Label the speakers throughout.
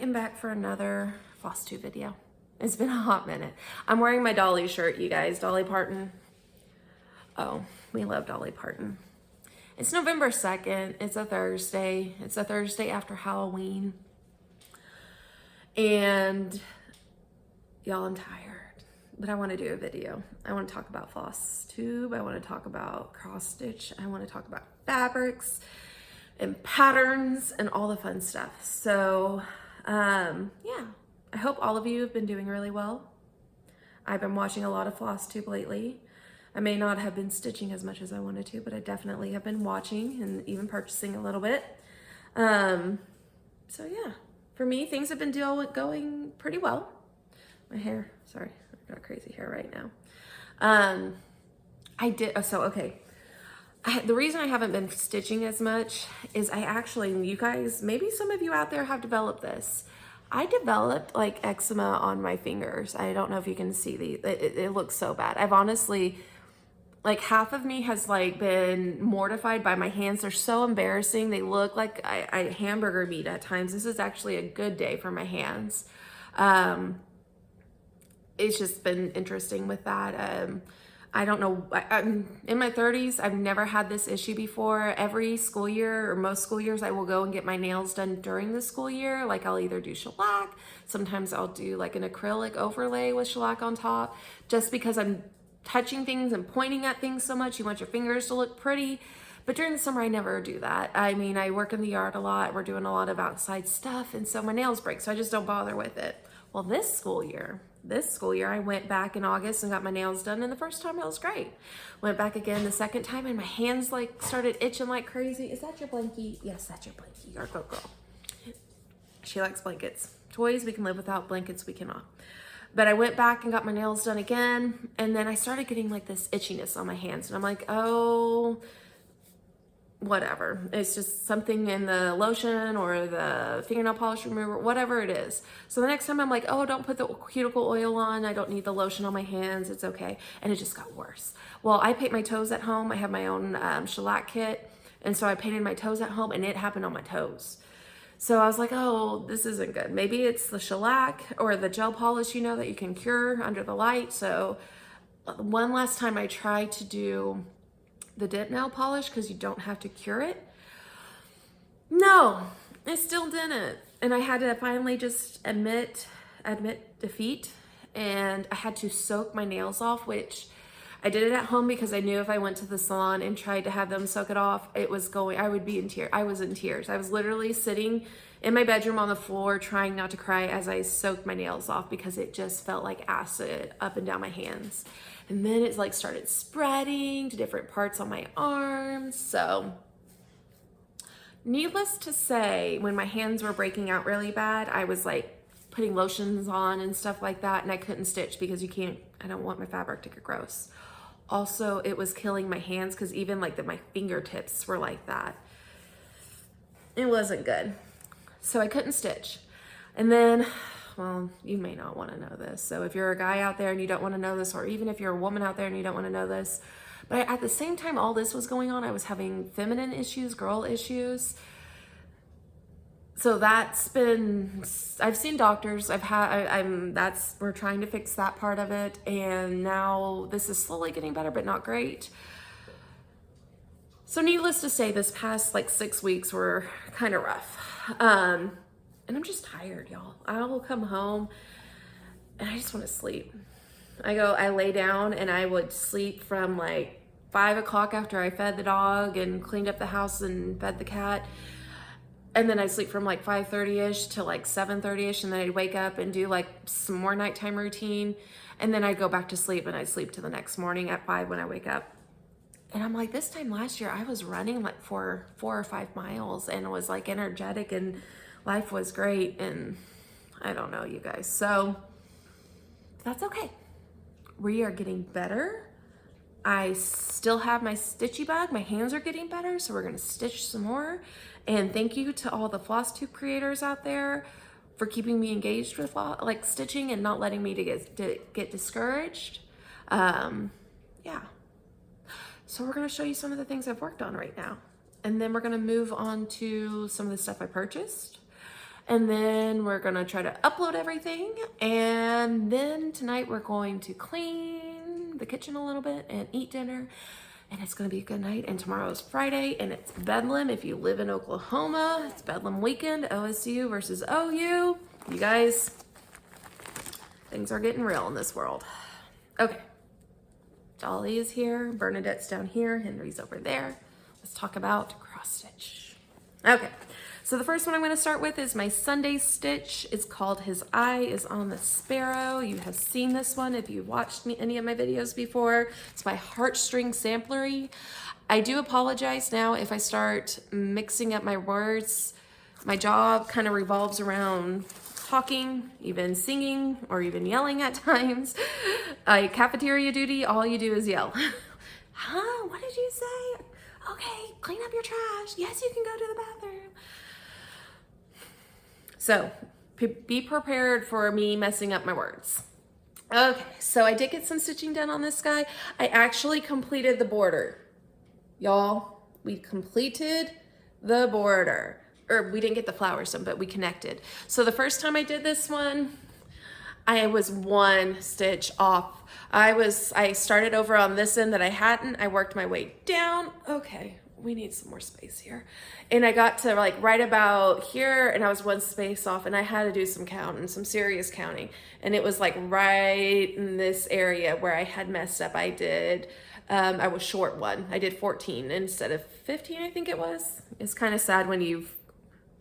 Speaker 1: am back for another Flosstube video. It's been a hot minute. I'm wearing my Dolly shirt, you guys. Dolly Parton. Oh, we love Dolly Parton. It's November 2nd. It's a Thursday. It's a Thursday after Halloween. And y'all, I'm tired, but I want to do a video. I want to talk about Flosstube. I want to talk about cross stitch. I want to talk about fabrics and patterns and all the fun stuff. So yeah, I hope all of you have been doing really well. I've been watching a lot of Flosstube lately. I may not have been stitching as much as I wanted to, but I definitely have been watching and even purchasing a little bit. So yeah, for me, things have been going pretty well. My hair, sorry, I've got crazy hair right now. The reason I haven't been stitching as much is you guys, maybe some of you out there have developed this. I developed like eczema on my fingers. I don't know if you can see it looks so bad. I've honestly, like half of me has like been mortified by my hands. They're so embarrassing. They look like I hamburger meat at times. This is actually a good day for my hands. It's just been interesting with that. I don't know, I'm in my 30s. I've never had this issue before. Every school year or most school years, I will go and get my nails done during the school year. Like I'll either do shellac, sometimes I'll do like an acrylic overlay with shellac on top, just because I'm touching things and pointing at things so much. You want your fingers to look pretty. But during the summer, I never do that. I mean, I work in the yard a lot. We're doing a lot of outside stuff. And so my nails break. So I just don't bother with it. Well, this school year, I went back in August and got my nails done. And the first time it was great. Went back again the second time and my hands like started itching like crazy. Is that your blankie? Yes, that's your blankie. Our go girl. She likes blankets. Toys we can live without, blankets we cannot. But I went back and got my nails done again. And then I started getting like this itchiness on my hands. And I'm like, oh, whatever. It's just something in the lotion or the fingernail polish remover, whatever it is. So the next time I'm like, oh, don't put the cuticle oil on. I don't need the lotion on my hands. It's okay. And it just got worse. Well, I paint my toes at home. I have my own shellac kit. And so I painted my toes at home and it happened on my toes. So I was like, oh, this isn't good. Maybe it's the shellac or the gel polish, you know, that you can cure under the light. So one last time I tried to do the dip nail polish because you don't have to cure it. No, I still didn't. And I had to finally just admit defeat. And I had to soak my nails off, which I did it at home because I knew if I went to the salon and tried to have them soak it off, I would be in tears. I was in tears. I was literally sitting in my bedroom on the floor trying not to cry as I soaked my nails off because it just felt like acid up and down my hands. And then it's like started spreading to different parts on my arms. So needless to say, when my hands were breaking out really bad, I was like putting lotions on and stuff like that. And I couldn't stitch because I don't want my fabric to get gross. Also, it was killing my hands because even like my fingertips were like that. It wasn't good. So I couldn't stitch. And then, well, you may not want to know this. So if you're a guy out there and you don't want to know this, or even if you're a woman out there and you don't want to know this, but at the same time all this was going on, I was having feminine issues, girl issues. So I've seen doctors, we're trying to fix that part of it. And now this is slowly getting better, but not great. So needless to say, this past like 6 weeks were kind of rough. And I'm just tired, y'all. I will come home and I just want to sleep. I lay down and I would sleep from like 5 o'clock after I fed the dog and cleaned up the house and fed the cat. And then I'd sleep from like 5:30ish to like 7:30ish. And then I'd wake up and do like some more nighttime routine. And then I'd go back to sleep and I'd sleep to the next morning at 5 when I wake up. And I'm like, this time last year, I was running like for 4 or 5 miles and was like energetic and life was great. And I don't know, you guys. So that's okay. We are getting better. I still have my stitchy bug. My hands are getting better. So we're going to stitch some more. And thank you to all the Flosstube creators out there for keeping me engaged with like stitching and not letting me get discouraged. Yeah. So we're going to show you some of the things I've worked on right now. And then we're going to move on to some of the stuff I purchased. And then we're gonna try to upload everything. And then tonight we're going to clean the kitchen a little bit and eat dinner. And it's gonna be a good night. And tomorrow is Friday and it's Bedlam. If you live in Oklahoma, it's Bedlam weekend, OSU versus OU. You guys, things are getting real in this world. Okay, Dolly is here, Bernadette's down here, Henry's over there. Let's talk about cross stitch. Okay, so the first one I'm gonna start with is my Sunday stitch. It's called His Eye is on the Sparrow. You have seen this one if you've watched any of my videos before. It's my heartstring samplery. I do apologize now if I start mixing up my words. My job kind of revolves around talking, even singing, or even yelling at times. Cafeteria duty, all you do is yell. Huh? What did you say? Okay, clean up your trash. Yes, you can go to the bathroom. So be prepared for me messing up my words. Okay, so I did get some stitching done on this guy. I actually completed the border. Y'all, we completed the border. Or we didn't get the flowers done, but we connected. So the first time I did this one, I was one stitch off. I started over on this end that I hadn't. I worked my way down. Okay, we need some more space here. And I got to like right about here and I was one space off and I had to do some counting, some serious counting. And it was like right in this area where I had messed up. I was short one. I did 14 instead of 15, I think it was. It's kind of sad when you've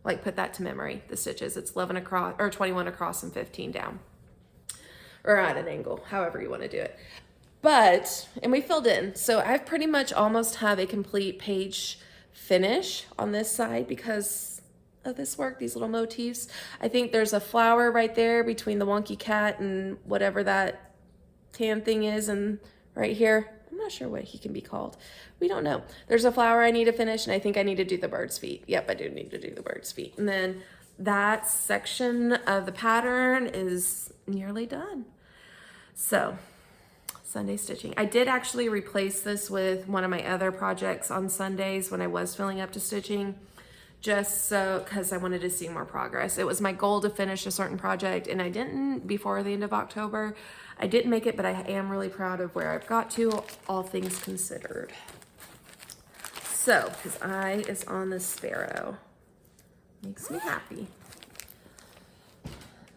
Speaker 1: like put that to memory, the stitches. It's 11 across or 21 across and 15 down. Or at an angle, however you want to do it. And we filled in. So I pretty much almost have a complete page finish on this side because of this work, these little motifs. I think there's a flower right there between the wonky cat and whatever that tan thing is, and right here. I'm not sure what he can be called. We don't know. There's a flower I need to finish, and I think I need to do the bird's feet. Yep, I do need to do the bird's feet. And then that section of the pattern is nearly done. So, Sunday stitching. I did actually replace this with one of my other projects on Sundays when I was filling up to stitching, just so, because I wanted to see more progress. It was my goal to finish a certain project, and I didn't before the end of October. I didn't make it, but I am really proud of where I've got to, all things considered. So, His Eye is on the Sparrow. Makes me happy.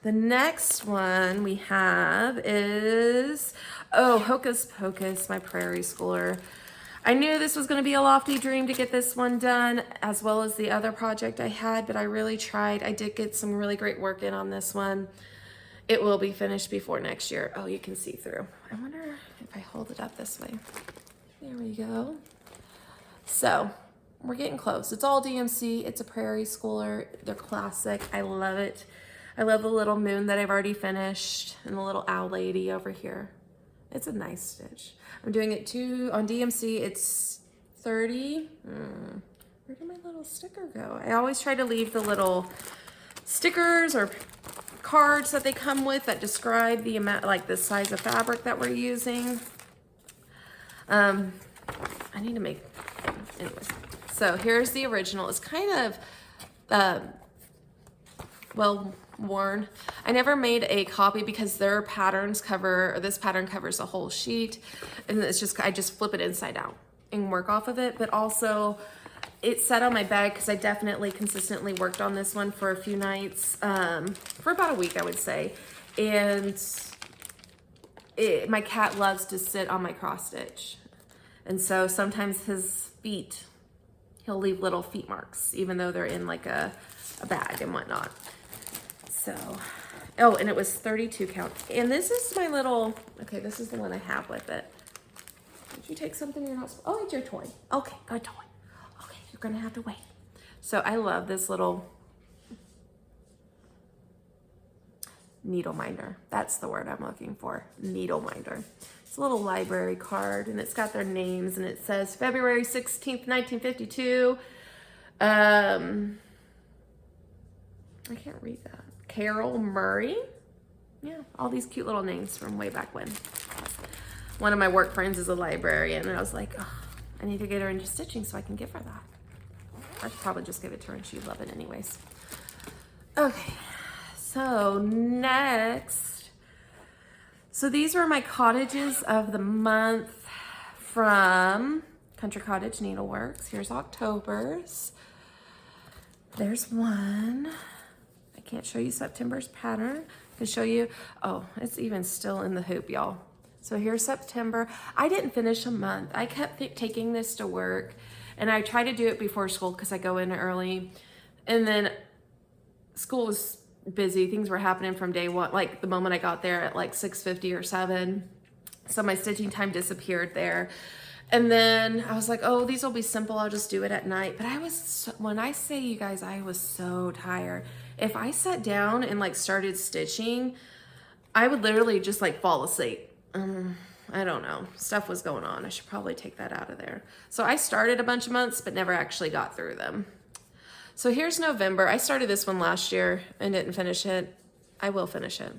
Speaker 1: The next one we have is, Hocus Pocus, my prairie schooler. I knew this was going to be a lofty dream to get this one done, as well as the other project I had, but I really tried. I did get some really great work in on this one. It will be finished before next year. Oh, you can see through. I wonder if I hold it up this way. There we go. So we're getting close. It's all DMC. It's a prairie schooler. They're classic. I love it. I love the little moon that I've already finished and the little owl lady over here. It's a nice stitch. I'm doing it on DMC. It's 30. Where did my little sticker go? I always try to leave the little stickers or cards that they come with that describe the amount, like the size of fabric that we're using. I need to make, anyways. So here's the original. It's kind of well worn. I never made a copy because their patterns cover, or this pattern covers a whole sheet, and it's just, I just flip it inside out and work off of it. But also it sat on my bed because I definitely consistently worked on this one for a few nights, for about a week, I would say. And my cat loves to sit on my cross stitch. And so sometimes his feet, he'll leave little feet marks, even though they're in like a bag and whatnot. So, oh, and it was 32 count. And this is my little, okay, this is the one I have with it. Did you take something you're not supposed, oh, it's your toy. Okay, good toy. Okay, you're gonna have to wait. So I love this little needle minder. That's the word I'm looking for, needle minder. It's a little library card, and it's got their names, and it says February 16th, 1952. I can't read that. Carol Murray. Yeah, all these cute little names from way back when. One of my work friends is a librarian, and I was like, oh, I need to get her into stitching so I can give her that. I'd probably just give it to her and she'd love it anyways. Okay, so next, so these were my cottages of the month from Country Cottage Needleworks. Here's October's. There's one. I can't show you September's pattern. I can show you, oh, it's even still in the hoop, y'all. So here's September. I didn't finish a month. I kept taking this to work, and I try to do it before school because I go in early. And then school was busy. Things were happening from day one, like the moment I got there at like 6:50 or 7. So my stitching time disappeared there. And then I was like, oh, these will be simple. I'll just do it at night. But I was, when I say you guys, I was so tired. If I sat down and like started stitching, I would literally just like fall asleep. I don't know. Stuff was going on. I should probably take that out of there. So I started a bunch of months, but never actually got through them. So here's November. I started this one last year and didn't finish it. I will finish it.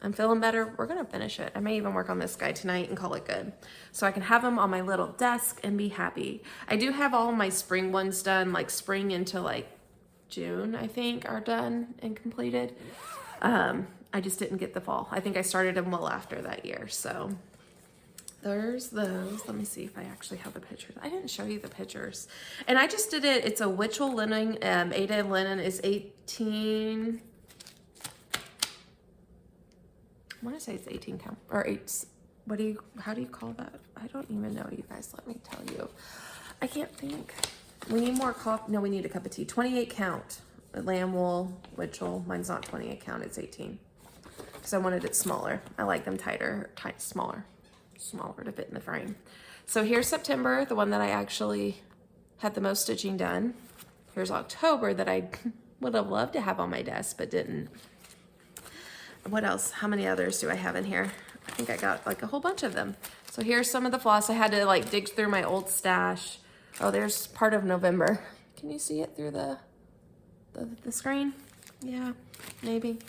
Speaker 1: I'm feeling better. We're gonna finish it. I may even work on this guy tonight and call it good. So I can have him on my little desk and be happy. I do have all my spring ones done, like spring into like June, I think, are done and completed. I just didn't get the fall. I think I started them well after that year. So there's those. Let me see if I actually have the pictures. I didn't show you the pictures. And I just did it. It's a Witchell linen. Ada linen is 18. I want to say it's 18 count or 8. How do you call that? I don't even know, you guys. Let me tell you. I can't think. We need more coffee. No, we need a cup of tea. 28 count. Lamb wool, Witchell. Mine's not 28 count. It's 18. Because I wanted it smaller. I like them tighter, smaller to fit in the frame. So here's September, the one that I actually had the most stitching done. Here's October that I would have loved to have on my desk, but didn't. What else? How many others do I have in here? I think I got like a whole bunch of them. So here's some of the floss. I had to like dig through my old stash. Oh, there's part of November. Can you see it through the screen? Yeah, maybe.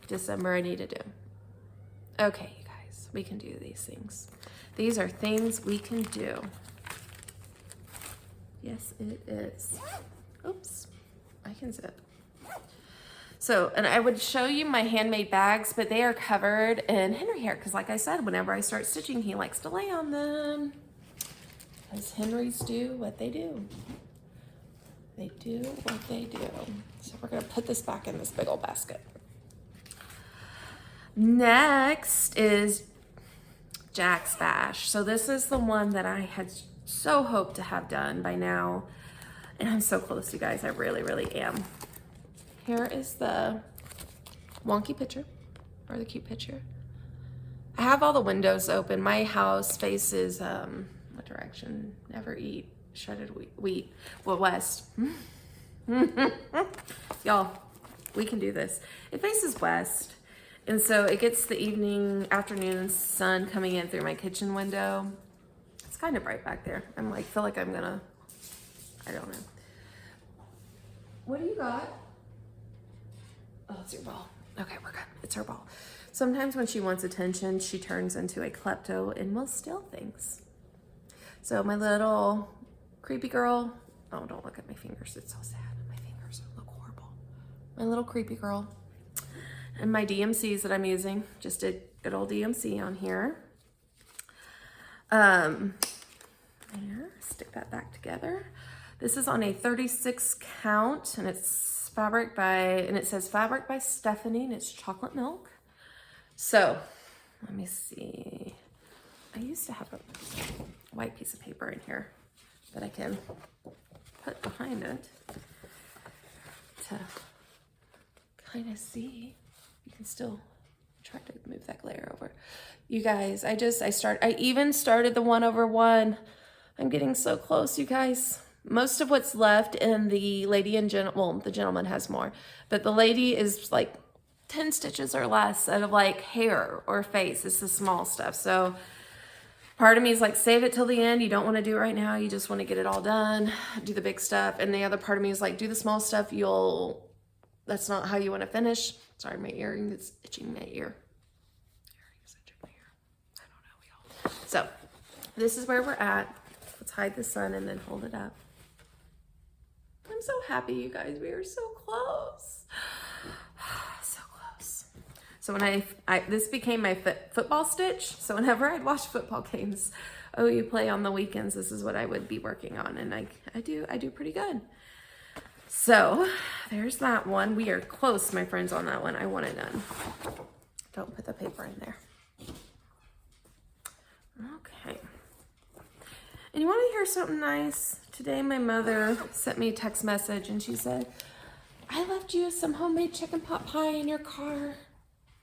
Speaker 1: December I need to do. Okay, you guys, we can do these things. These are things we can do. Yes, it is. Oops, I can zip. So, and I would show you my handmade bags, but they are covered in Henry hair because like I said, whenever I start stitching, he likes to lay on them. Because Henrys do what they do. They do what they do. So we're gonna put this back in this big old basket. Next is Jack's Bash. So this is the one that I had so hoped to have done by now. And I'm so close, you guys. I really, really am. Here is the wonky picture, or the cute picture. I have all the windows open. My house faces, what direction? Never eat shredded wheat. Well, west. Y'all, we can do this. It faces west. And so it gets the evening, afternoon sun coming in through my kitchen window. It's kind of bright back there. I'm like, feel like I'm gonna, I don't know. What do you got? Oh, it's your ball. Okay, we're good. It's her ball. Sometimes when she wants attention, she turns into a klepto and will steal things. So my little creepy girl. Oh, don't look at my fingers. It's so sad. My fingers look horrible. My little creepy girl. And my DMCs that I'm using. Just a good old DMC on here. There. Stick that back together. This is on a 36 count, and it's fabric by, and it says fabric by Stephanie, and it's chocolate milk. So let me see. I used to have a white piece of paper in here that I can put behind it to kind of see. You can still try to move that glare over. You guys, I even started the 1/1. I'm getting so close, you guys. Most of what's left in the lady and well, the gentleman has more, but the lady is like 10 stitches or less out of like hair or face. It's the small stuff. So part of me is like, save it till the end. You don't want to do it right now. You just want to get it all done, do the big stuff. And the other part of me is like, do the small stuff. That's not how you want to finish. Sorry, my earring is itching my ear. I don't know, y'all. So this is where we're at. Let's hide the sun and then hold it up. I'm I'm so happy, you guys. We are so close. So close. So when this became my football stitch. So whenever I'd watch football games, OU play on the weekends, this is what I would be working on. And I do pretty good. So there's that one. We are close, my friends, on that one. I want it done. Don't put the paper in there. Okay. And you want to hear something nice? Today my mother sent me a text message and she said, I left you some homemade chicken pot pie in your car.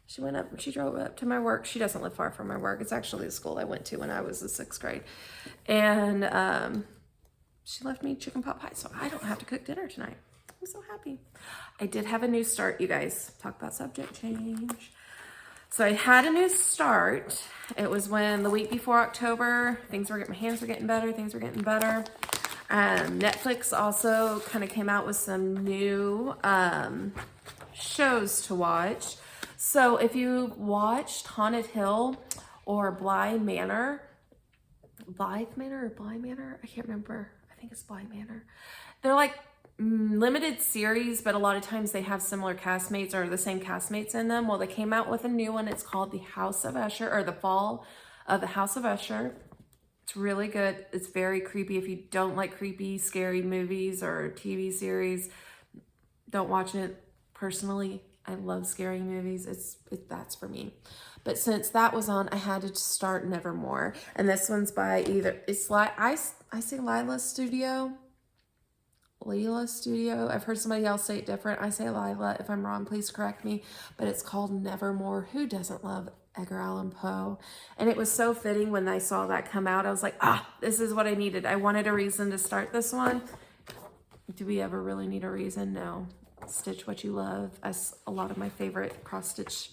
Speaker 1: She went up and she drove up to my work. She doesn't live far from my work. It's actually the school I went to when I was in 6th grade. And she left me chicken pot pie, so I don't have to cook dinner tonight. I'm so happy. I did have a new start, you guys. Talk about subject change. So I had a new start. It was when the week before October, my hands were getting better, things were getting better. Netflix also kind of came out with some new shows to watch. So if you watched Haunted Hill or Bly Manor, I can't remember. I think it's Bly Manor. They're like limited series, but a lot of times they have similar castmates or the same castmates in them. Well, they came out with a new one. It's called The House of Usher, or The Fall of the House of Usher. It's really good. It's very creepy. If you don't like creepy, scary movies or TV series, don't watch it. Personally, I love scary movies. That's for me. But since that was on, I had to start Nevermore. And this one's by I say Lila Studio. I've heard somebody else say it different. I say Lila. If I'm wrong, please correct me. But it's called Nevermore. Who doesn't love Edgar Allan Poe? And it was so fitting when I saw that come out. I was like, this is what I needed. I wanted a reason to start this one. Do we ever really need a reason? No. Stitch what you love. As a lot of my favorite cross-stitch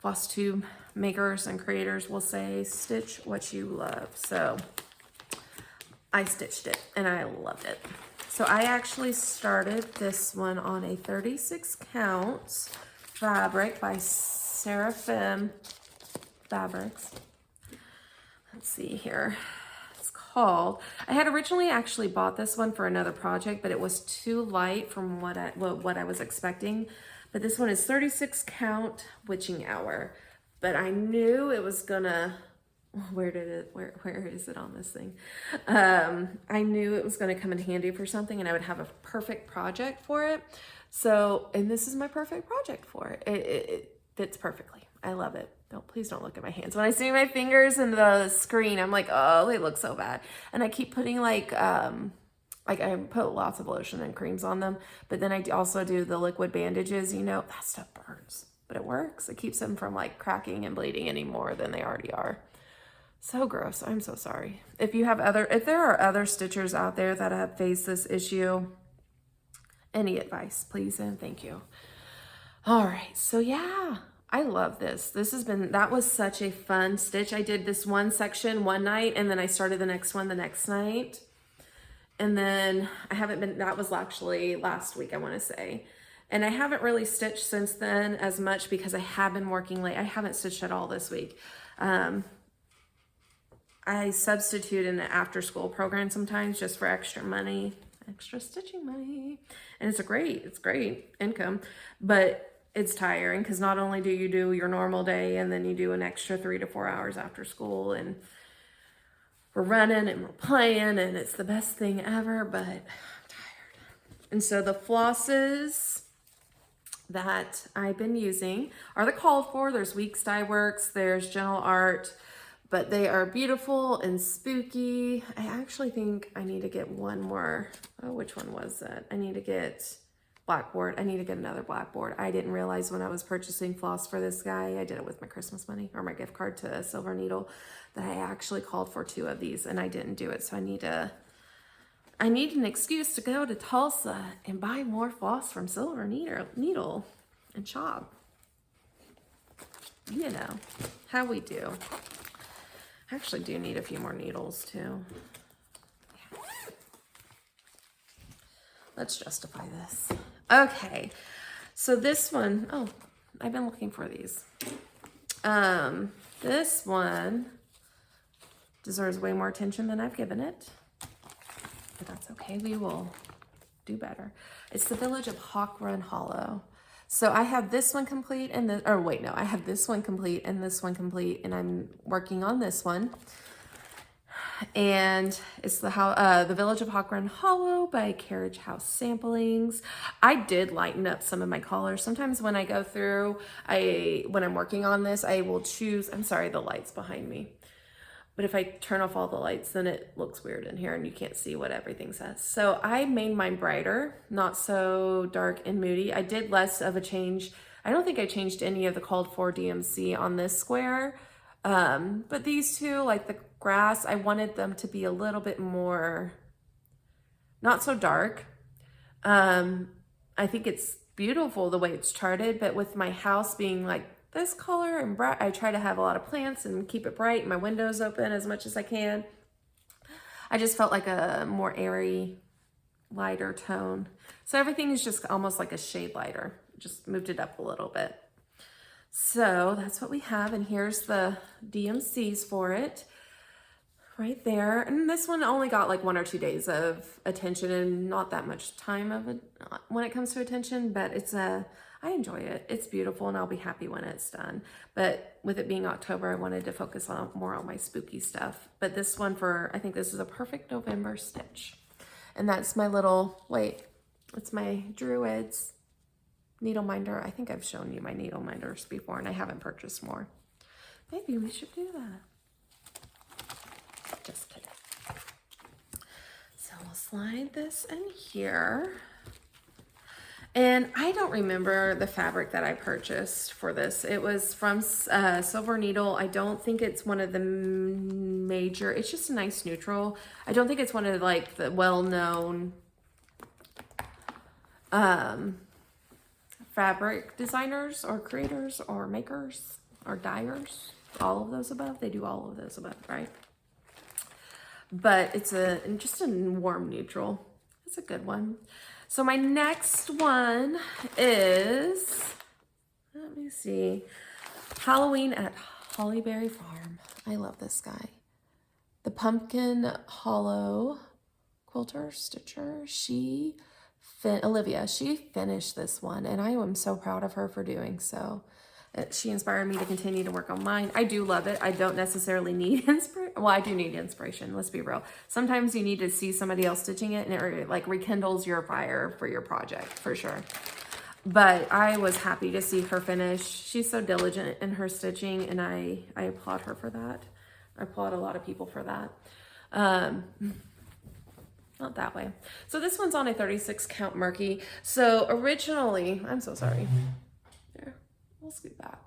Speaker 1: Flosstube makers and creators will say, stitch what you love. So I stitched it and I loved it. So I actually started this one on a 36 count fabric by Seraphim Fabrics. Let's see here. It's called, I had originally actually bought this one for another project, but it was too light from what I was expecting. But this one is 36 count witching hour. But I knew it was gonna, where is it on this thing? I knew it was gonna come in handy for something and I would have a perfect project for it. So, and this is my perfect project for it. It fits perfectly. I love it. Please don't look at my hands. When I see my fingers in the screen, I'm like, oh, they look so bad. And I keep putting like I put lots of lotion and creams on them, but then I also do the liquid bandages, that stuff burns, but it works. It keeps them from like cracking and bleeding any more than they already are. So gross. I'm so sorry. If there are other stitchers out there that have faced this issue, any advice, please and thank you. All right. So yeah, I love this. That was such a fun stitch. I did this one section one night and then I started the next one the next night. And then that was actually last week, I want to say. And I haven't really stitched since then as much because I have been working late. I haven't stitched at all this week. I substitute in an after school program sometimes just for extra stitching money. And it's great income, but it's tiring because not only do you do your normal day and then you do an extra 3 to 4 hours after school, and we're running and we're playing and it's the best thing ever, but I'm tired. And so the flosses that I've been using are the called for. There's Weeks Dye Works, there's Gentle Art, but they are beautiful and spooky. I actually think I need to get one more. Oh, which one was that? I need to get blackboard. I need to get another blackboard. I didn't realize when I was purchasing floss for this guy, I did it with my Christmas money or my gift card to Silver Needle, that I actually called for 2 of these and I didn't do it. So I need an excuse to go to Tulsa and buy more floss from Silver Needle and shop. How we do. I actually do need a few more needles too. Yeah. Let's justify this. Okay, so this one, I've been looking for these. This one deserves way more attention than I've given it, but that's okay. We will do better. It's the Village of Hawk Run Hollow. So I have this one complete and the, or wait, no, I have this one complete and this one complete, and I'm working on this one. And it's the Village of Hawk Run Hollow by Carriage House Samplings. I did lighten up some of my colors. Sometimes when I go through, when I'm working on this, I will choose, I'm sorry, the light's behind me. But if I turn off all the lights, then it looks weird in here and you can't see what everything says. So I made mine brighter, not so dark and moody. I did less of a change. I don't think I changed any of the called for DMC on this square. But these two, like the grass, I wanted them to be a little bit more, not so dark. I think it's beautiful the way it's charted, but with my house being like this color and bright, I try to have a lot of plants and keep it bright, my windows open as much as I can. I just felt like a more airy, lighter tone. So everything is just almost like a shade lighter. Just moved it up a little bit. So that's what we have, and here's the DMCs for it right there. And this one only got like 1 or 2 days of attention and not that much time of it when it comes to attention, but I enjoy it. It's beautiful and I'll be happy when it's done. But with it being October, I wanted to focus more on my spooky stuff. But this one I think this is a perfect November stitch. And that's my little, it's my Druids needle minder. I think I've shown you my needle minders before and I haven't purchased more. Maybe we should do that. Just kidding. So we'll slide this in here. And I don't remember the fabric that I purchased for this. It was from Silver Needle. I don't think it's one of the major, it's just a nice neutral. I don't think it's one of like the well-known fabric designers or creators or makers or dyers, all of those above. They do all of those above, right? But it's just a warm neutral. It's a good one. So my next one is, let me see, Halloween at Hollyberry Farm. I love this guy. The Pumpkin Hollow Quilter Stitcher. Olivia, she finished this one and I am so proud of her for doing so. She inspired me to continue to work on mine. I do love it. I don't necessarily need inspiration. Well, I do need inspiration. Let's be real. Sometimes you need to see somebody else stitching it and it like rekindles your fire for your project for sure. But I was happy to see her finish. She's so diligent in her stitching and I applaud her for that. I applaud a lot of people for that. Not that way. So this one's on a 36 count Murky. So originally, I'm so sorry. There, we'll scoot back.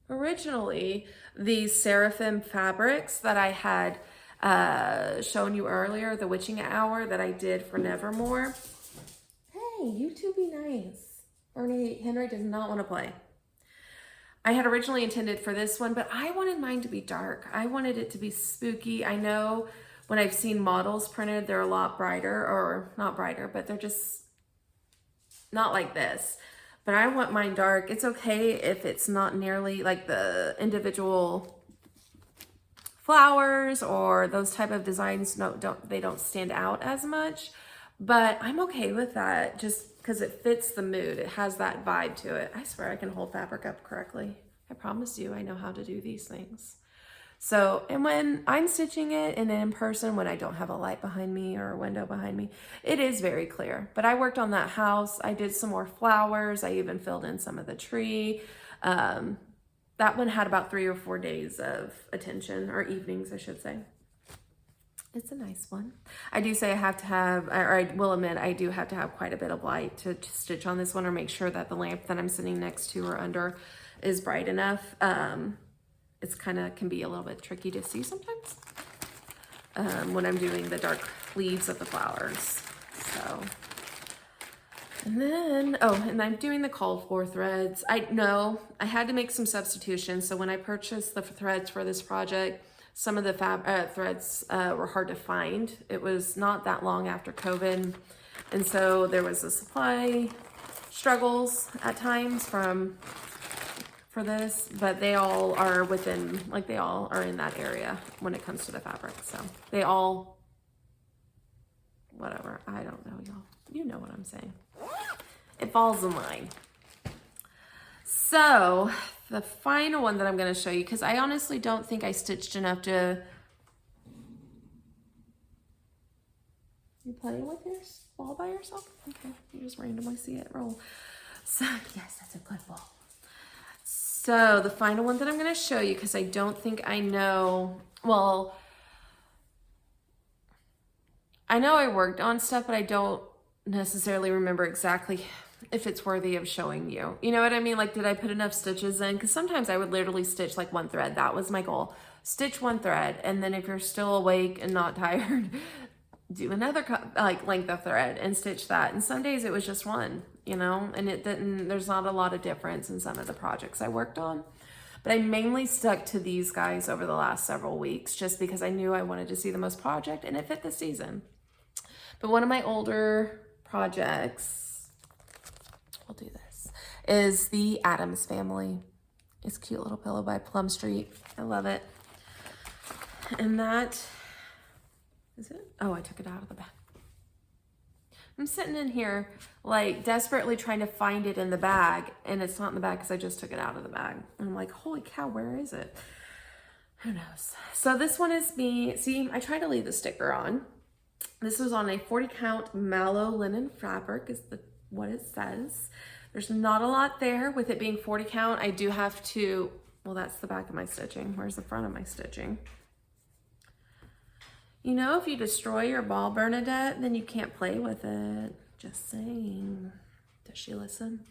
Speaker 1: Originally, these Seraphim fabrics that I had shown you earlier, the witching hour that I did for Nevermore. Hey, you two be nice. Henry does not want to play. I had originally intended for this one, but I wanted mine to be dark. I wanted it to be spooky. I know when I've seen models printed, they're a lot brighter, or not brighter, but they're just not like this. But I want mine dark. It's okay if it's not nearly like the individual flowers or those type of designs. They don't stand out as much, but I'm okay with that just because it fits the mood. It has that vibe to it. I swear I can hold fabric up correctly. I promise you I know how to do these things. So, and when I'm stitching it and in person, when I don't have a light behind me or a window behind me, it is very clear. But I worked on that house. I did some more flowers. I even filled in some of the tree. That one had about 3 or 4 days of attention, or evenings, I should say. It's a nice one. I do say I have to have, or I will admit, I do have to have quite a bit of light to stitch on this one, or make sure that the lamp that I'm sitting next to or under is bright enough. It's can be a little bit tricky to see sometimes when I'm doing the dark leaves of the flowers. So, and then, and I'm doing the called for threads. I had to make some substitutions. So when I purchased the threads for this project, some of the threads were hard to find. It was not that long after COVID. And so there was a supply struggles at times for this, but they all are within, they all are in that area when it comes to the fabric. So they all whatever. I don't know, y'all. You know what I'm saying. It falls in line. So the final one that I'm going to show you, because I honestly don't think I stitched enough to... You playing with your ball by yourself? Okay, you just randomly see it roll. So yes, that's a good ball. So the final one that I'm going to show you, because I don't think I know, well, I know I worked on stuff, but I don't necessarily remember exactly if it's worthy of showing you. You know what I mean? Like, did I put enough stitches in? Because sometimes I would literally stitch like one thread. That was my goal. Stitch one thread. And then if you're still awake and not tired, do another like length of thread and stitch that. And some days it was just one, you know, and it didn't, there's not a lot of difference in some of the projects I worked on. But I mainly stuck to these guys over the last several weeks just because I knew I wanted to see the most project and it fit the season. But one of my older projects, we'll do this, is the Addams Family. It's Cute Little Pillow by Plum Street. I love it. And that, is it? Oh, I took it out of the bag. I'm sitting in here like desperately trying to find it in the bag, and it's not in the bag because I just took it out of the bag. And I'm like, holy cow, where is it? Who knows? So this one is me. See, I tried to leave the sticker on. This was on a 40 count mallow linen fabric is what it says. There's not a lot there with it being 40 count. I do have to, well, that's the back of my stitching. Where's the front of my stitching? You know, if you destroy your ball, Bernadette, then you can't play with it. Just saying. Does she listen?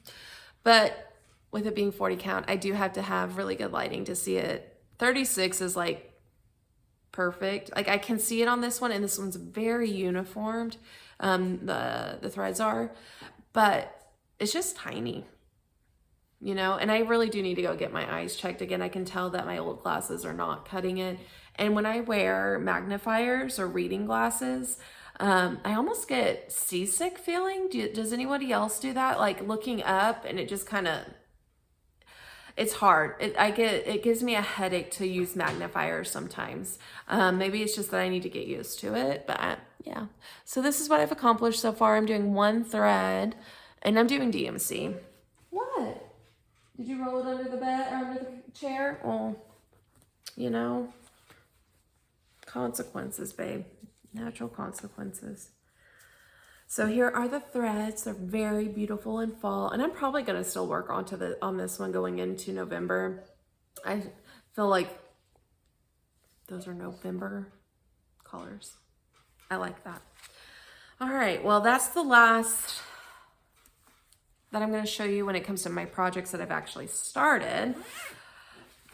Speaker 1: But with it being 40 count, I do have to have really good lighting to see it. 36 is like perfect. Like I can see it on this one, and this one's very uniformed. The threads are, but it's just tiny, you know, and I really do need to go get my eyes checked again. I can tell that my old glasses are not cutting it. And when I wear magnifiers or reading glasses, I almost get seasick feeling. Does anybody else do that? Like looking up and it just kind of, it's hard. It gives me a headache to use magnifiers sometimes. Maybe it's just that I need to get used to it, but yeah. So this is what I've accomplished so far. I'm doing one thread and I'm doing DMC. What? Did you roll it under the bed or under the chair? Well, you know, consequences, babe. Natural consequences. So here are the threads. They're very beautiful in fall, and I'm probably going to still work on this one going into November. I feel like those are November colors. I like that. All right, well, that's the last that I'm going to show you when it comes to my projects that I've actually started.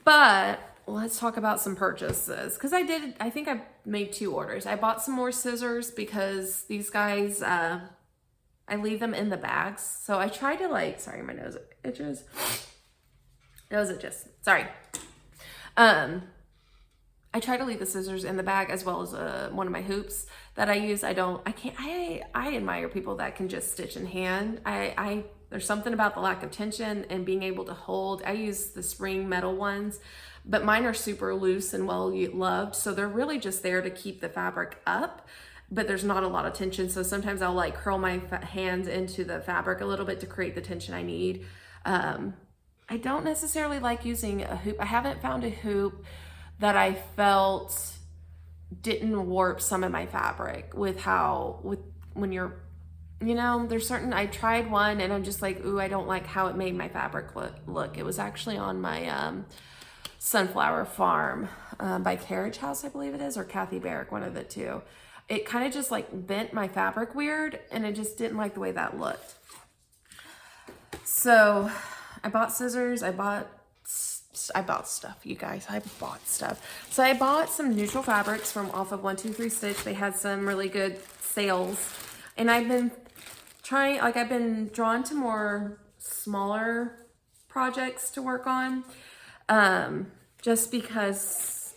Speaker 1: But let's talk about some purchases, because I think I made 2 orders. I bought some more scissors because these guys, I leave them in the bags. So I tried to like, sorry, my nose itches. Sorry. I try to leave the scissors in the bag as well as one of my hoops that I use. I admire people that can just stitch in hand. There's something about the lack of tension and being able to hold. I use the spring metal ones, but mine are super loose and well loved. So they're really just there to keep the fabric up, but there's not a lot of tension. So sometimes I'll like curl my hands into the fabric a little bit to create the tension I need. I don't necessarily like using a hoop. I haven't found a hoop that I felt didn't warp some of my fabric when you're, you know, there's certain, I tried one and I'm just like, ooh, I don't like how it made my fabric look. It was actually on my Sunflower Farm by Carriage House, I believe it is, or Kathy Barrick, one of the two. It kind of just like bent my fabric weird, and I just didn't like the way that looked. So I bought scissors, I bought stuff, you guys. I bought stuff. So I bought some neutral fabrics from off of 123 Stitch. They had some really good sales, and I've been trying, like I've been drawn to more smaller projects to work on, just because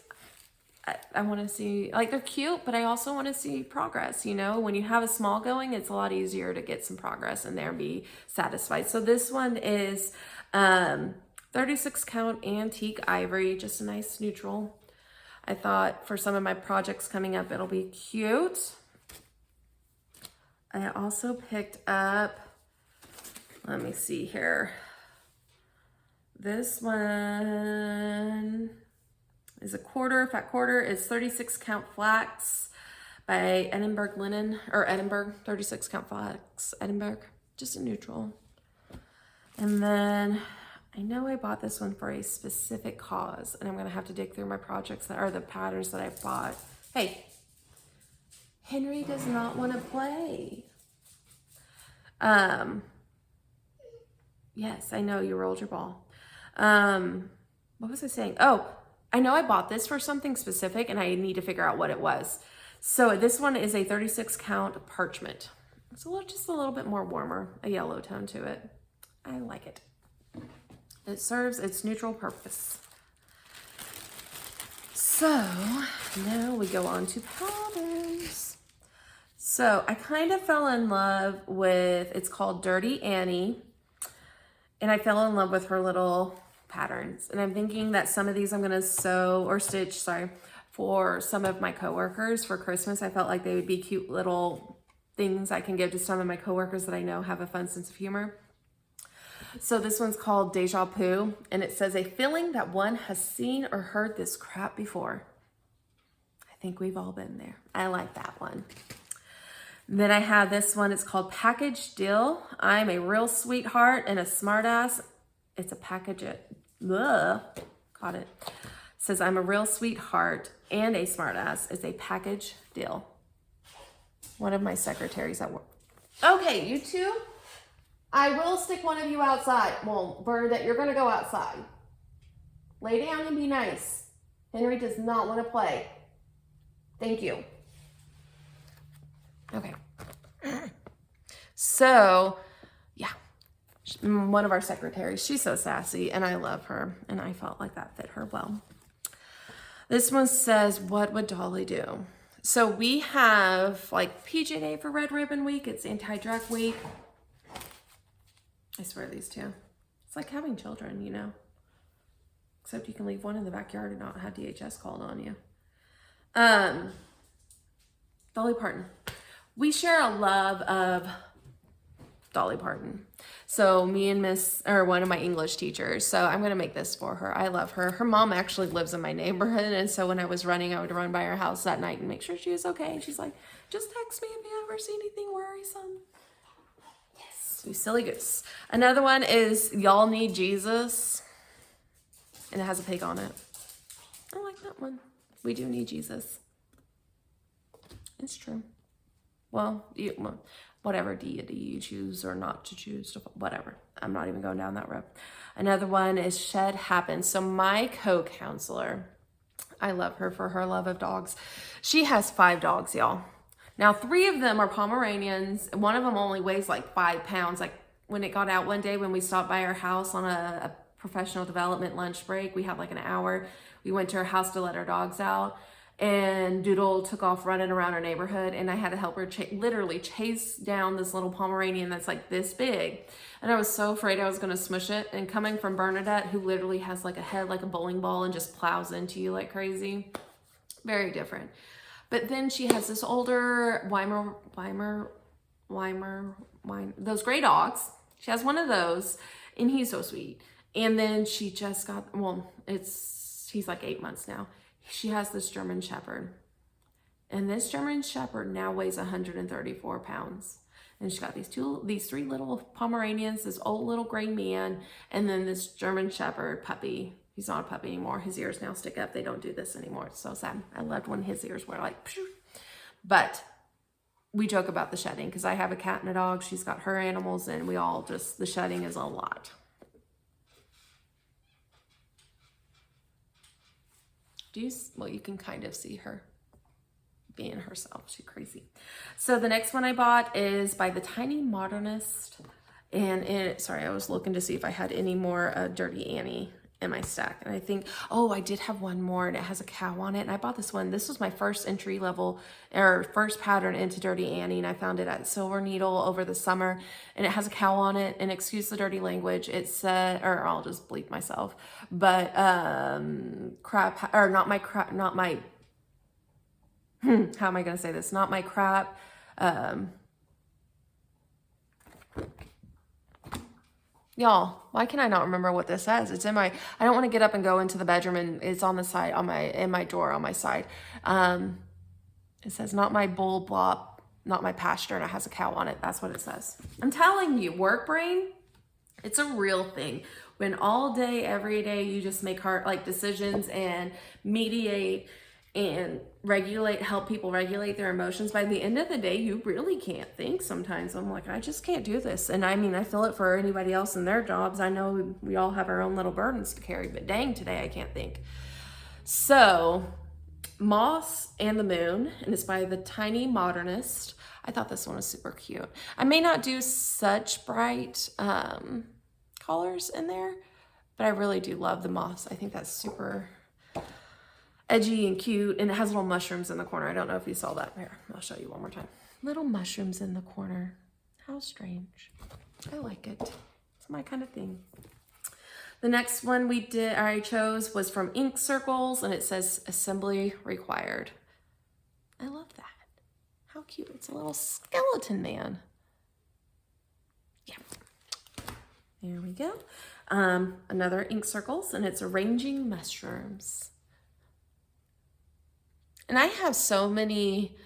Speaker 1: I want to see, like, they're cute, but I also want to see progress. You know, when you have a small going, it's a lot easier to get some progress in there and be satisfied. So this one is 36 count antique ivory, just a nice neutral. I thought for some of my projects coming up, it'll be cute. I also picked up, let me see here. This one is a quarter, fat quarter. It's 36 count flax by Edinburgh, 36 count flax, Edinburgh, just a neutral. And then I know I bought this one for a specific cause, and I'm gonna have to dig through my projects that are the patterns that I bought. Hey, Henry does not want to play. Yes, I know you rolled your ball. What was I saying? Oh, I know I bought this for something specific and I need to figure out what it was. So this one is a 36 count parchment. It's just a little bit more warmer, a yellow tone to it. I like it. It serves its neutral purpose. So now we go on to patterns. So I kind of fell in love with, it's called Dirty Annie. And I fell in love with her little patterns. And I'm thinking that some of these I'm gonna sew or stitch, for some of my coworkers for Christmas. I felt like they would be cute little things I can give to some of my coworkers that I know have a fun sense of humor. So this one's called Deja Vu, and it says, a feeling that one has seen or heard this crap before. I think we've all been there. I like that one. Then I have this one, it's called Package Deal. I'm a real sweetheart and a smartass. It's a package, caught it. It says, I'm a real sweetheart and a smartass. It's a package deal. One of my secretaries at work. Okay, you two, I will stick one of you outside. Well, Bernadette, you're gonna go outside. Lay down and be nice. Henry does not want to play. Thank you. Okay. So, yeah, one of our secretaries, she's so sassy and I love her and I felt like that fit her well. This one says, what would Dolly do? So we have like PJ Day for Red Ribbon Week. It's anti-drug week. I swear these two. It's like having children, you know, except you can leave one in the backyard and not have DHS called on you. Dolly Parton. We share a love of Dolly Parton. So me and one of my English teachers. So I'm going to make this for her. I love her. Her mom actually lives in my neighborhood. And so when I was running, I would run by her house that night and make sure she was okay. And she's like, just text me if you ever see anything worrisome. Yes, you silly goose. Another one is Y'all Need Jesus. And it has a pig on it. I like that one. We do need Jesus. It's true. Well, whatever deity you choose or not to choose, whatever. I'm not even going down that road. Another one is Shed Happens. So my co-counselor, I love her for her love of dogs. She has 5 dogs, y'all. Now, 3 of them are Pomeranians. One of them only weighs like 5 pounds. Like when it got out one day when we stopped by her house on a professional development lunch break, we had like an hour. We went to her house to let her dogs out. And Doodle took off running around our neighborhood and I had to help her literally chase down this little Pomeranian that's like this big. And I was so afraid I was going to smush it. And coming from Bernadette, who literally has like a head like a bowling ball and just plows into you like crazy. Very different. But then she has this older Weimar, those gray dogs. She has one of those and he's so sweet. And then she just got, he's like 8 months now. She has this German Shepherd. And this German Shepherd now weighs 134 pounds. And she's got these 3 little Pomeranians, this old little gray man, and then this German Shepherd puppy. He's not a puppy anymore. His ears now stick up. They don't do this anymore. It's so sad. I loved when his ears were like, phew. But we joke about the shedding because I have a cat and a dog. She's got her animals and we all the shedding is a lot. Well, you can kind of see her being herself. She's crazy. So the next one I bought is by the Tiny Modernist. And sorry, I was looking to see if I had any more Dirty Annie in my stack. And I think, I did have one more and it has a cow on it. And I bought this one. This was my first entry level or first pattern into Dirty Annie. And I found it at Silver Needle over the summer and it has a cow on it. And excuse the dirty language. It said, or I'll just bleep myself, but, how am I going to say this? Not my crap. Y'all, why can I not remember what this says? It's in my, I don't want to get up and go into the bedroom, and it's on the side, in my drawer on my side. It says, not my bull blop, not my pasture, and it has a cow on it. That's what it says. I'm telling you, work brain, it's a real thing. When all day, every day, you just make hard decisions and mediate and help people regulate their emotions. By the end of the day, you really can't think sometimes. I'm like, I just can't do this. And I mean, I feel it for anybody else in their jobs. I know we all have our own little burdens to carry, but dang, today I can't think. So, Moss and the Moon, and it's by the Tiny Modernist. I thought this one was super cute. I may not do such bright colors in there, but I really do love the moss. I think that's super edgy and cute, and it has little mushrooms in the corner. I don't know if you saw that. Here, I'll show you one more time. Little mushrooms in the corner. How strange. I like it. It's my kind of thing. The next one I chose was from Ink Circles, and it says assembly required. I love that. How cute. It's a little skeleton man. Yeah. There we go. Another Ink Circles, and it's arranging mushrooms. And I have so many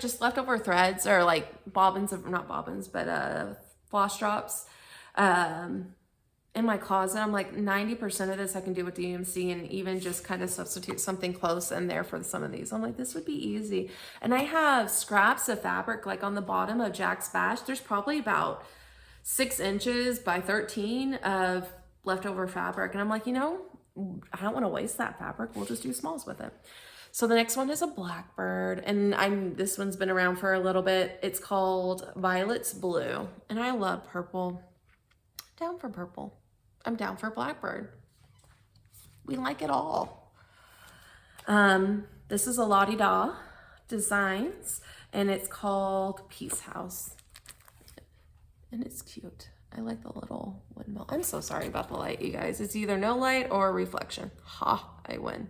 Speaker 1: just leftover threads, or like bobbins of, not bobbins, but floss drops in my closet. I'm like 90% of this I can do with DMC, and even just kind of substitute something close in there for some of these. I'm like, this would be easy. And I have scraps of fabric like on the bottom of Jack's Bash. There's probably about 6 inches by 13 of leftover fabric. And I'm like, you know, I don't want to waste that fabric. We'll just do smalls with it. So the next one is a blackbird, and this one's been around for a little bit. It's called Violet's Blue, and I love purple. Down for purple. I'm down for blackbird. We like it all. This is a Lottie Da Designs, and it's called Peace House, and it's cute. I like the little windmill. I'm so sorry about the light, you guys. It's either no light or reflection. Ha, I win.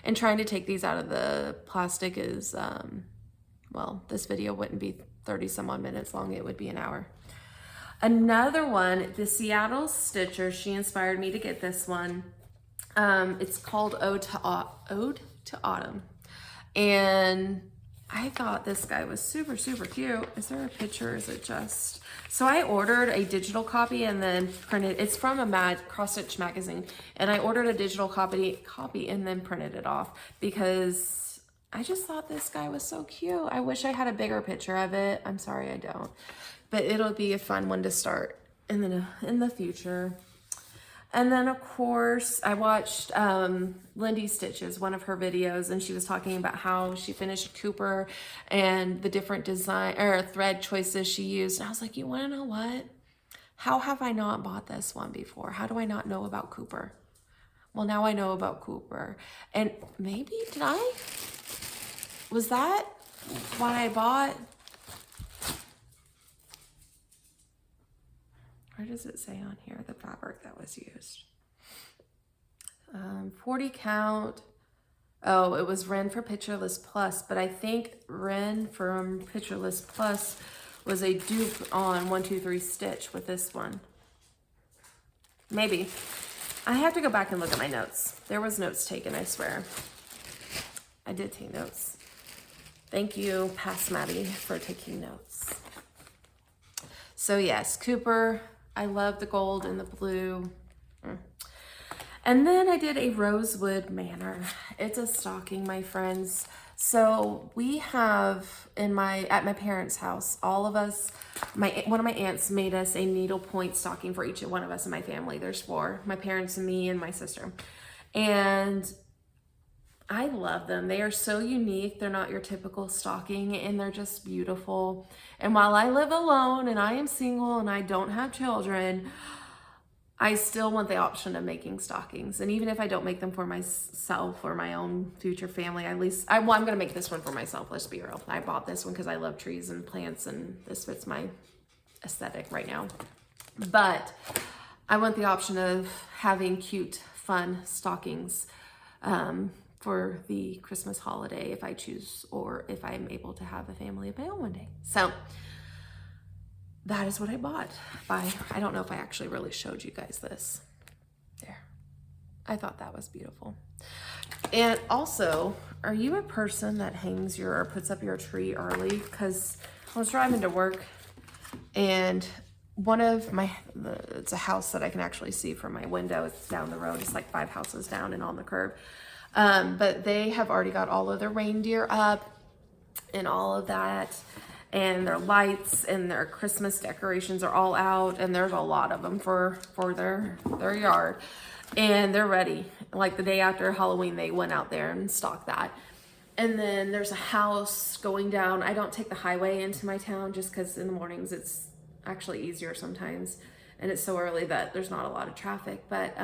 Speaker 1: And trying to take these out of the plastic is, well, this video wouldn't be 30 some odd minutes long. It would be an hour. Another one, the Seattle Stitcher. She inspired me to get this one. It's called Ode to Autumn. And I thought this guy was super, super cute. Is there a picture? Is it just... So I ordered a digital copy and then printed... It's from a Cross Stitch magazine. And I ordered a digital copy and then printed it off because I just thought this guy was so cute. I wish I had a bigger picture of it. I'm sorry I don't. But it'll be a fun one to start in the future. And then, of course, I watched Lindy Stitches, one of her videos, and she was talking about how she finished Cooper and the different design or thread choices she used. And I was like, you want to know what? How have I not bought this one before? How do I not know about Cooper? Well, now I know about Cooper. And maybe, was that what I bought? Where does it say on here, the fabric that was used? 40 count. Oh, it was Wren for Pictureless Plus, but I think Wren from Pictureless Plus was a dupe on 123 Stitch with this one. Maybe. I have to go back and look at my notes. There was notes taken, I swear. I did take notes. Thank you, Past Maddie, for taking notes. So yes, Cooper. I love the gold and the blue. And then I did a Rosewood Manor. It's a stocking, my friends. So we have at my parents' house, all of us, one of my aunts made us a needlepoint stocking for each one of us in my family. There's 4, my parents and me and my sister. And I love them. They are so unique. They're not your typical stocking, and they're just beautiful. And while I live alone and I am single and I don't have children, I still want the option of making stockings. And even if I don't make them for myself or my own future family, at least I'm going to make this one for myself. Let's be real. I bought this one because I love trees and plants, and this fits my aesthetic right now. But I want the option of having cute, fun stockings for the Christmas holiday if I choose, or if I'm able to have a family of my own one day. So that is what I bought. I don't know if I actually really showed you guys this. There. I thought that was beautiful. And also, are you a person that hangs your or puts up your tree early? Because I was driving to work and one of my, it's a house that I can actually see from my window. It's down the road. It's like 5 houses down and on the curb. But they have already got all of their reindeer up and all of that. And their lights and their Christmas decorations are all out. And there's a lot of them for their yard. And they're ready. Like the day after Halloween, they went out there and stocked that. And then there's a house going down. I don't take the highway into my town just because in the mornings it's actually easier sometimes. And it's so early that there's not a lot of traffic. But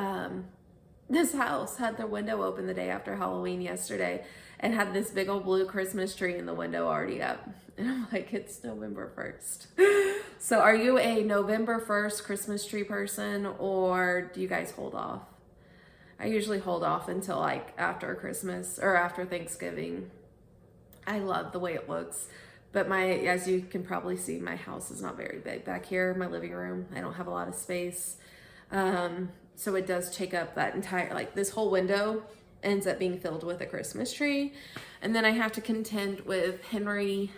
Speaker 1: this house had their window open the day after Halloween yesterday and had this big old blue Christmas tree in the window already up. And I'm like, it's November 1st. So are you a November 1st Christmas tree person, or do you guys hold off? I usually hold off until like after Christmas or after Thanksgiving. I love the way it looks, but as you can probably see, my house is not very big back here, my living room. I don't have a lot of space. So it does take up that entire, like this whole window ends up being filled with a Christmas tree. And then I have to contend with Henry.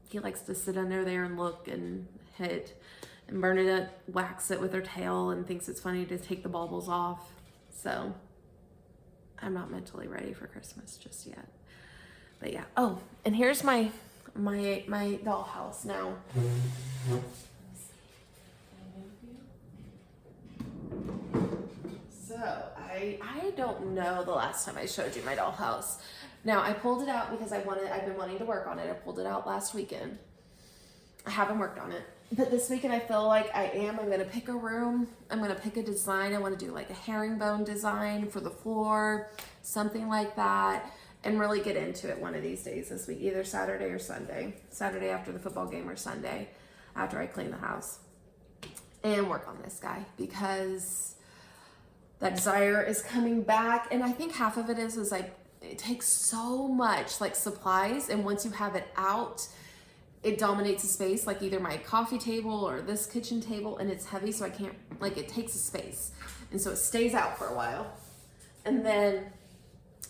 Speaker 1: He likes to sit under there and look and hit, and Bernadette whacks it with her tail and thinks it's funny to take the baubles off. So I'm not mentally ready for Christmas just yet. But yeah. Oh, and here's my dollhouse now. So I don't know the last time I showed you my dollhouse. Now I pulled it out because I've been wanting to work on it. I pulled it out last weekend. I haven't worked on it. But this weekend I feel like I'm going to pick a room. I'm going to pick a design. I want to do like a herringbone design for the floor, something like that, and really get into it one of these days this week, either Saturday or Sunday. Saturday after the football game or Sunday after I clean the house, and work on this guy because that desire is coming back. And I think half of it is like, it takes so much like supplies. And once you have it out, it dominates a space, like either my coffee table or this kitchen table, and it's heavy, so I can't, like, it takes a space. And so it stays out for a while. And then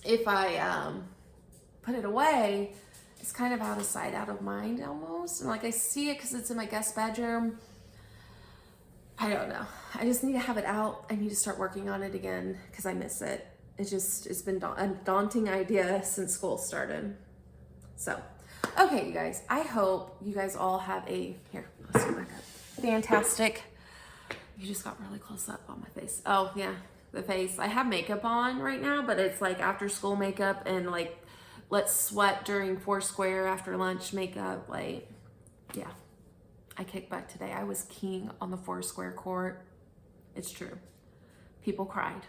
Speaker 1: if I put it away, it's kind of out of sight, out of mind almost. And like I see it because it's in my guest bedroom. I don't know. I just need to have it out. I need to start working on it again because I miss it. It's been a daunting idea since school started. So, okay, you guys, I hope you guys all have here, let's go back up. Fantastic. You just got really close up on my face. Oh yeah, the face. I have makeup on right now, but it's like after school makeup and like let's sweat during Foursquare after lunch makeup. Like, yeah, I kicked butt today. I was king on the Foursquare court. It's true. People cried.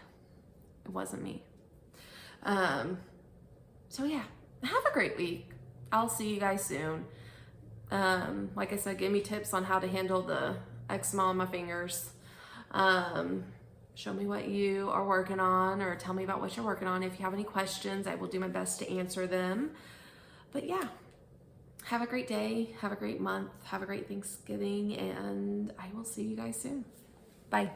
Speaker 1: It wasn't me. So yeah, have a great week. I'll see you guys soon. Like I said, give me tips on how to handle the eczema on my fingers. Show me what you are working on, or tell me about what you're working on. If you have any questions, I will do my best to answer them. But yeah, have a great day, have a great month, have a great Thanksgiving, and I will see you guys soon. Bye.